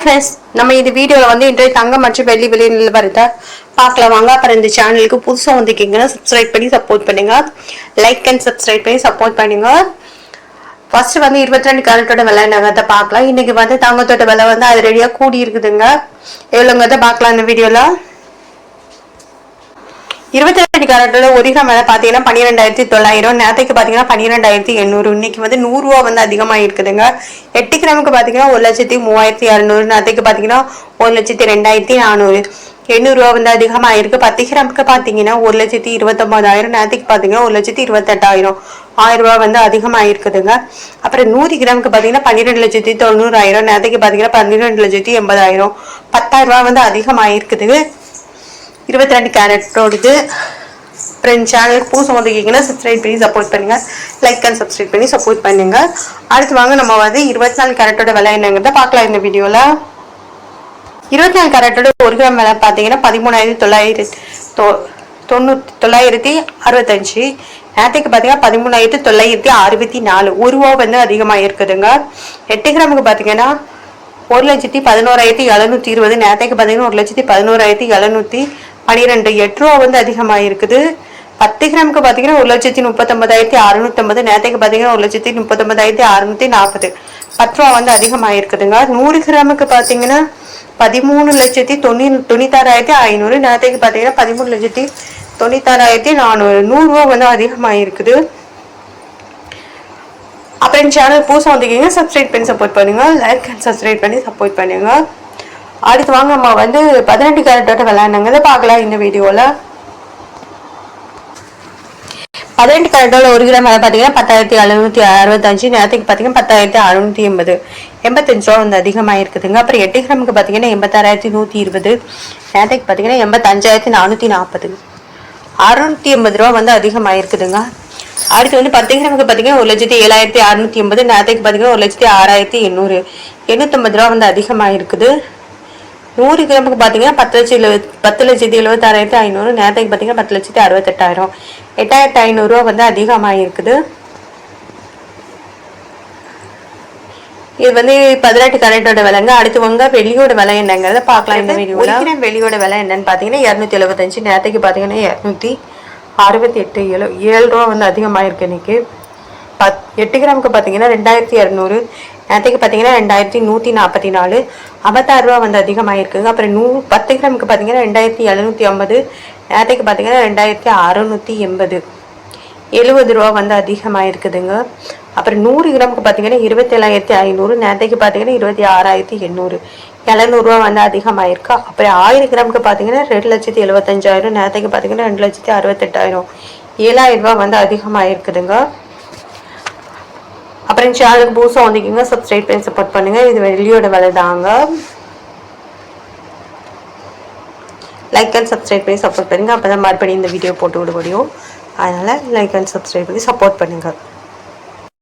Friends, நம்ம இந்த வீடியோவில் வந்து இன்றைய தங்கம் மற்றும் வெள்ளி விலை நிலவரத்தை பார்க்கலாம் வாங்க. அப்புறம் இந்த சேனலுக்கு புதுசாக வந்துருக்கீங்கன்னா சப்ஸ்கிரைப் பண்ணி சப்போர்ட் பண்ணுங்க. லைக் அண்ட் சப்ஸ்கிரைப் பண்ணி சப்போர்ட் பண்ணுங்க. ஃபர்ஸ்ட் வந்து 22 கேரட்டோட விலை என்னங்கிறத பார்க்கலாம். இன்னைக்கு வந்து தங்கத்தோட விலை வந்து அது ரெடியாக கூடி இருக்குதுங்க. எவ்வளோங்கிறத பார்க்கலாம் இந்த வீடியோவில். 22 கேரட்டோட ஒரு கிராம் விலை பார்த்தீங்கன்னா 12,900. நேரத்துக்கு பார்த்தீங்கன்னா 12,800. இன்னைக்கு வந்து 100 ரூபா வந்து அதிகமாக இருக்குதுங்க. 8 கிராமுக்கு பார்த்தீங்கன்னா 1,03,600. நேரத்துக்கு பார்த்தீங்கன்னா 1,02,400. 800 ரூபா வந்து அதிகமாக இருக்கு. 10 கிராமுக்கு பார்த்தீங்கன்னா 1,29,000. நேரத்துக்கு பார்த்தீங்கன்னா 1,28,000. 1000 ரூபா வந்து அதிகமாக இருக்குதுங்க. அப்புறம் 100 கிராமுக்கு பார்த்தீங்கன்னா 12,90,000. நேரத்துக்கு பார்த்தீங்கன்னா 12,80,000. 10,000 ரூபா வந்து அதிகமாக இருக்குது. 22 கேரட்டோடுது. அப்புறம் சேனலுக்கு புதுசு வந்துருக்கீங்கன்னா சப்ஸ்கிரைப் பண்ணி சப்போர்ட் பண்ணுங்க. லைக் அண்ட் சப்ஸ்கிரைப் பண்ணி சப்போர்ட் பண்ணுங்க. அடுத்து வாங்க நம்ம வந்து 24 கேரட்டோட விலை என்னங்கிறத பார்க்கலாம் இந்த வீடியோல. 24 கேரட்டோட ஒரு கிராம் விலை பார்த்தீங்கன்னா 13,965. நேரத்துக்கு பார்த்தீங்கன்னா 13,964. 1 ரூபா வந்து அதிகமாக இருக்குதுங்க. 8 கிராமுக்கு பார்த்தீங்கன்னா 1,11,720. நேரத்துக்கு பார்த்தீங்கன்னா 1,11,712. 8 ரூபா வந்து அதிகமாக இருக்குது. 10 கிராமுக்கு பார்த்தீங்கன்னா 1,39,650. நேரத்துக்கு பார்த்தீங்கன்னா 1,39,640. 10 ரூபா வந்து அதிகமாக இருக்குதுங்க. 100 கிராமுக்கு பார்த்தீங்கன்னா 13,96,500. நேரத்துக்கு பார்த்தீங்கன்னா 13,96,400. 100 ரூபா வந்து அதிகமாக இருக்குது. அப்புறம் சேனல் புதுசாக வந்துருக்கீங்க சப்ஸ்கிரைப் பண்ணி சப்போர்ட் பண்ணுங்க. லைக் அண்ட் சப்ஸ்கிரைப் பண்ணி சப்போர்ட் பண்ணுங்க. அடுத்து வாங்க நம்ம வந்து 18 கேரட்டோட விளையாடுங்கிறத பார்க்கலாம் இந்த வீடியோவில். 18 கேரட்டோட ஒரு கிராம் விலை பார்த்தீங்கன்னா 10,765. நேரத்துக்கு பார்த்தீங்கன்னா 10,680. 85 ரூபா வந்து அதிகமாக இருக்குதுங்க. அப்புறம் 8 கிராமுக்கு பார்த்தீங்கன்னா 86,120. நேரத்துக்கு பார்த்தீங்கன்னா 85,440. 680 ரூபா வந்து அதிகமாக இருக்குதுங்க. அடுத்து வந்து 10 கிராமுக்கு பார்த்தீங்கன்னா 1,07,680. நேரத்துக்கு பார்த்தீங்கன்னா 1,06,800. 850 ரூபா வந்து அதிகமாக இருக்குது. 100 கிராமுக்கு பார்த்தீங்கன்னா 10,76,500. நேரத்துக்கு பார்த்தீங்கன்னா 10,68,000. 8,500 ரூபா வந்து அதிகமாக இருக்குது. இது வந்து 18 கேரட்டோட விலைங்க. அடுத்து வாங்க வெள்ளியோட விலை என்னங்கிறத பார்க்கலாம் இந்த வீடியோல. வெள்ளியோட விலை என்னன்னு பார்த்தீங்கன்னா 275. நேரத்துக்கு பார்த்தீங்கன்னா 268. 7 ரூபா வந்து அதிகமாக இருக்கு இன்னைக்கு. 8 கிராமுக்கு பார்த்தீங்கன்னா 2,200. நேரத்துக்கு பார்த்தீங்கன்னா 2,144. 56 ரூபா வந்து அதிகமாக இருக்குங்க. அப்புறம் 10 கிராமுக்கு பார்த்தீங்கன்னா 2,750. நேரத்துக்கு பார்த்தீங்கன்னா 2,680. 70 ரூபா வந்து அதிகமாக இருக்குதுங்க. அப்புறம் 100 கிராமுக்கு பார்த்தீங்கன்னா 27,500. நேரத்துக்கு பார்த்தீங்கன்னா 26,800. 700 ரூபா வந்து அதிகமாக இருக்கா. அப்புறம் 1000 கிராமுக்கு பார்த்தீங்கன்னா 2,75,000. நேரத்துக்கு பார்த்தீங்கன்னா 2,68,000. 7,000 ரூபா வந்து அதிகமாக இருக்குதுங்க. அப்புறம் சேனலுக்கு புதுசாக வந்துக்கிங்க சப்ஸ்கிரைப் பண்ணி சப்போர்ட் பண்ணுங்க. இது வெள்ளியோட விலை தாங்க. லைக் அண்ட் சப்ஸ்கிரைப் பண்ணி சப்போர்ட் பண்ணுங்க. அப்போ தான் மறுபடியும் இந்த வீடியோ போட்டு விட முடியும். அதனால லைக் அண்ட் சப்ஸ்கிரைப் பண்ணி சப்போர்ட் பண்ணுங்க.